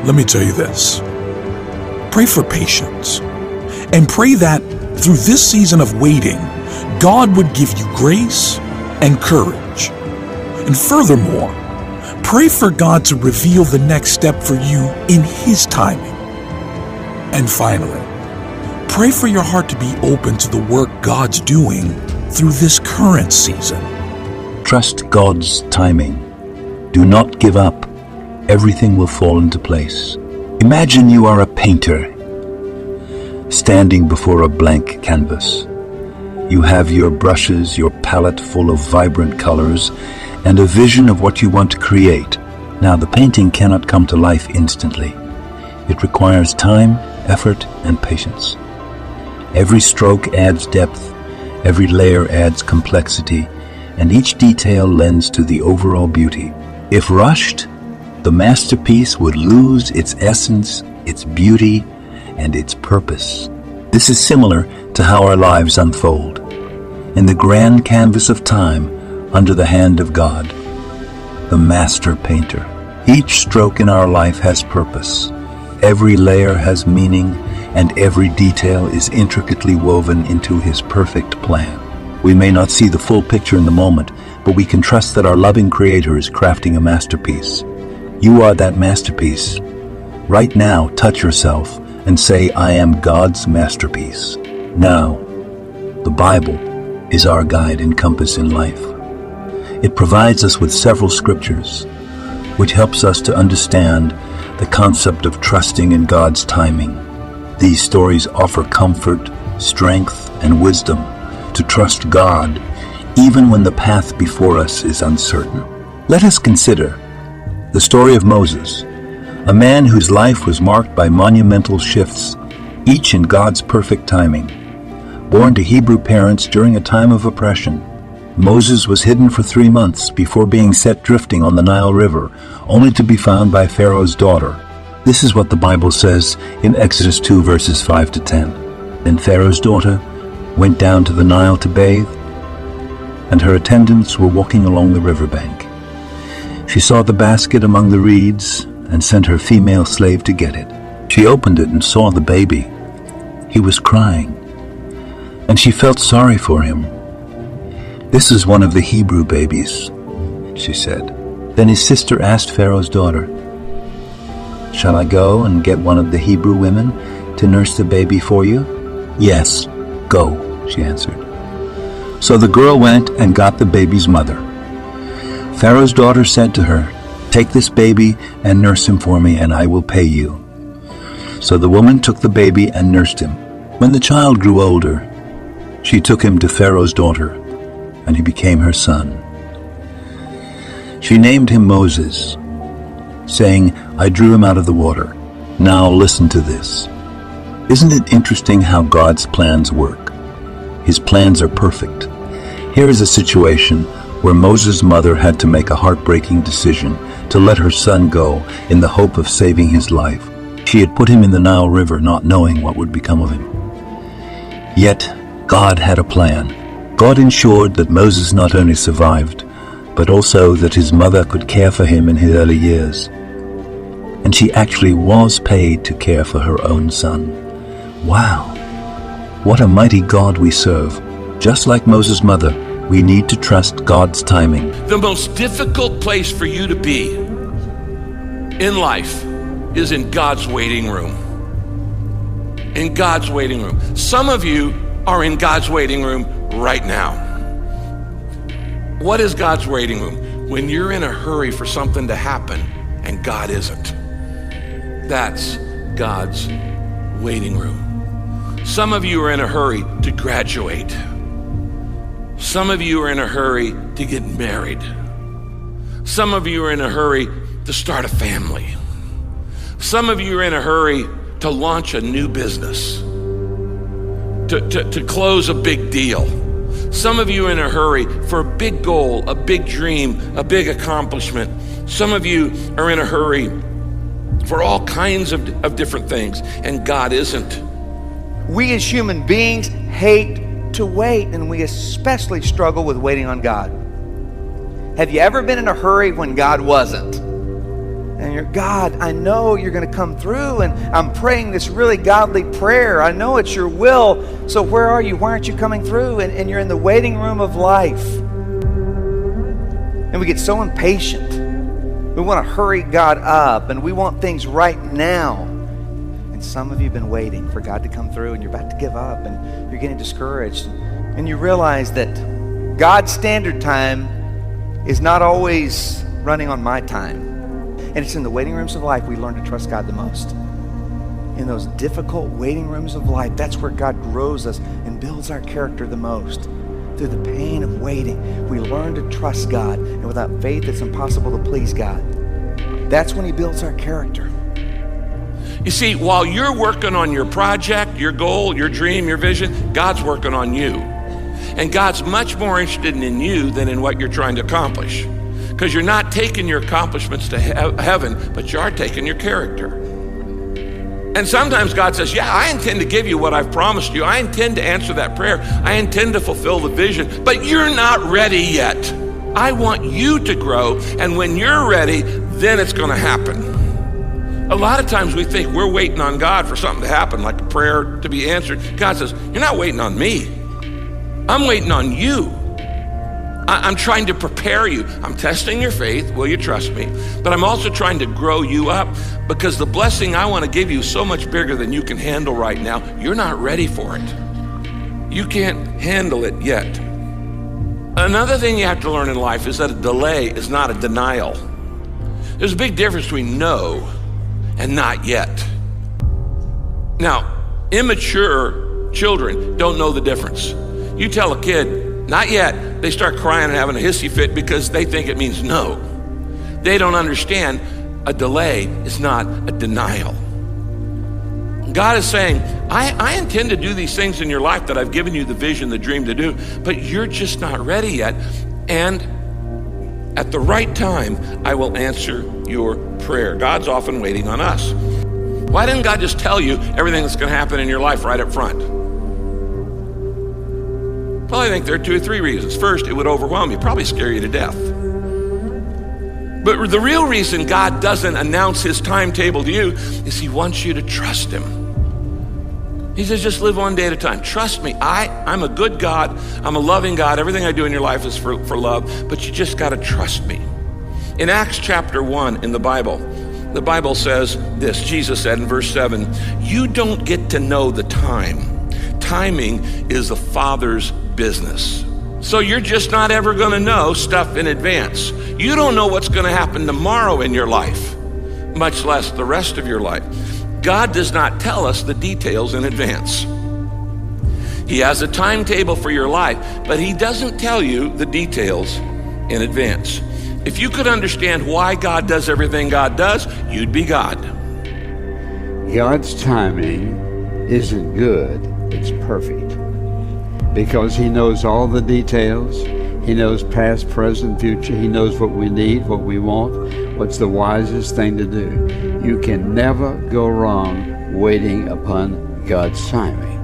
Let me tell you this. Pray for patience, and pray that through this season of waiting, God would give you grace and courage. And furthermore, pray for God to reveal the next step for you in His timing. And finally, pray for your heart to be open to the work God's doing through this current season. Trust God's timing. Do not give up. Everything will fall into place. Imagine you are a painter standing before a blank canvas. You have your brushes, your palette full of vibrant colors, and a vision of what you want to create. Now, the painting cannot come to life instantly. It requires time, effort, and patience. Every stroke adds depth, every layer adds complexity, and each detail lends to the overall beauty. If rushed, the masterpiece would lose its essence, its beauty, and its purpose. This is similar to how our lives unfold. In the grand canvas of time, under the hand of God, the master painter. Each stroke in our life has purpose. Every layer has meaning, and every detail is intricately woven into His perfect plan. We may not see the full picture in the moment, but we can trust that our loving Creator is crafting a masterpiece. You are that masterpiece. Right now, touch yourself and say, I am God's masterpiece. Now, the Bible is our guide and compass in life. It provides us with several scriptures, which helps us to understand the concept of trusting in God's timing. These stories offer comfort, strength, and wisdom to trust God even when the path before us is uncertain. Let us consider the story of Moses, a man whose life was marked by monumental shifts, each in God's perfect timing. Born to Hebrew parents during a time of oppression, Moses was hidden for 3 months before being set drifting on the Nile River, only to be found by Pharaoh's daughter. This is what the Bible says in Exodus 2 verses 5 to 10. Then Pharaoh's daughter went down to the Nile to bathe, and her attendants were walking along the riverbank. She saw the basket among the reeds and sent her female slave to get it. She opened it and saw the baby. He was crying, and she felt sorry for him. This is one of the Hebrew babies, she said. Then his sister asked Pharaoh's daughter, Shall I go and get one of the Hebrew women to nurse the baby for you? Yes, go, she answered. So the girl went and got the baby's mother. Pharaoh's daughter said to her, Take this baby and nurse him for me, and I will pay you. So the woman took the baby and nursed him. When the child grew older, she took him to Pharaoh's daughter, and he became her son. She named him Moses, saying, I drew him out of the water. Now listen to this. Isn't it interesting how God's plans work? His plans are perfect. Here is a situation where Moses' mother had to make a heartbreaking decision to let her son go in the hope of saving his life. She had put him in the Nile River not knowing what would become of him. Yet, God had a plan. God ensured that Moses not only survived, but also that his mother could care for him in his early years. And she actually was paid to care for her own son. Wow! What a mighty God we serve. Just like Moses' mother, we need to trust God's timing. The most difficult place for you to be in life is in God's waiting room. In God's waiting room. Some of you are in God's waiting room right now. What is God's waiting room? When you're in a hurry for something to happen and God isn't. That's God's waiting room. Some of you are in a hurry to graduate. Some of you are in a hurry to get married. Some of you are in a hurry to start a family. Some of you are in a hurry to launch a new business, to close a big deal. Some of you are in a hurry for a big goal, a big dream, a big accomplishment. Some of you are in a hurry for all kinds of different things, and God isn't. We as human beings hate to wait, and we especially struggle with waiting on God. Have you ever been in a hurry when God wasn't? And you're, God, I know you're going to come through, and I'm praying this really godly prayer. I know it's your will. So where are you? Why aren't you coming through? And you're in the waiting room of life. And we get so impatient. We want to hurry God up, and we want things right now. And some of you have been waiting for God to come through, and you're about to give up, and you're getting discouraged. And you realize that God's standard time is not always running on my time. And it's in the waiting rooms of life we learn to trust God the most. In those difficult waiting rooms of life, that's where God grows us and builds our character the most. Through the pain of waiting, we learn to trust God. And without faith, it's impossible to please God. That's when He builds our character. You see, while you're working on your project, your goal, your dream, your vision, God's working on you. And God's much more interested in you than in what you're trying to accomplish. Because you're not taking your accomplishments to heaven, but you are taking your character. And sometimes God says, yeah, I intend to give you what I've promised you. I intend to answer that prayer. I intend to fulfill the vision, but you're not ready yet. I want you to grow, and when you're ready, then it's going to happen. A lot of times we think we're waiting on God for something to happen, like a prayer to be answered. God says, you're not waiting on me. I'm waiting on you. I'm trying to prepare you. I'm testing your faith. Will you trust me? But I'm also trying to grow you up, because the blessing I want to give you is so much bigger than you can handle right now. You're not ready for it. You can't handle it yet. Another thing you have to learn in life is that a delay is not a denial. There's a big difference between no and not yet. Now, immature children don't know the difference. You tell a kid, not yet, they start crying and having a hissy fit because they think it means no. They don't understand a delay is not a denial. God is saying, I intend to do these things in your life that I've given you the vision, the dream to do, but you're just not ready yet. And at the right time, I will answer your prayer. God's often waiting on us. Why didn't God just tell you everything that's going to happen in your life right up front? Well, I think there are 2 or 3 reasons. First, it would overwhelm you, probably scare you to death. But the real reason God doesn't announce His timetable to you is He wants you to trust Him. He says, just live one day at a time. Trust me, I'm a good God. I'm a loving God. Everything I do in your life is for love, but you just got to trust me. In Acts chapter 1 in the Bible says this. Jesus said in verse 7, you don't get to know the time. Timing is the Father's business. So you're just not ever going to know stuff in advance. You don't know what's going to happen tomorrow in your life, much less the rest of your life. God does not tell us the details in advance. He has a timetable for your life, but He doesn't tell you the details in advance. If you could understand why God does everything God does, you'd be God. God's timing isn't good, it's perfect. Because He knows all the details. He knows past, present, future. He knows what we need, what we want, what's the wisest thing to do. You can never go wrong waiting upon God's timing.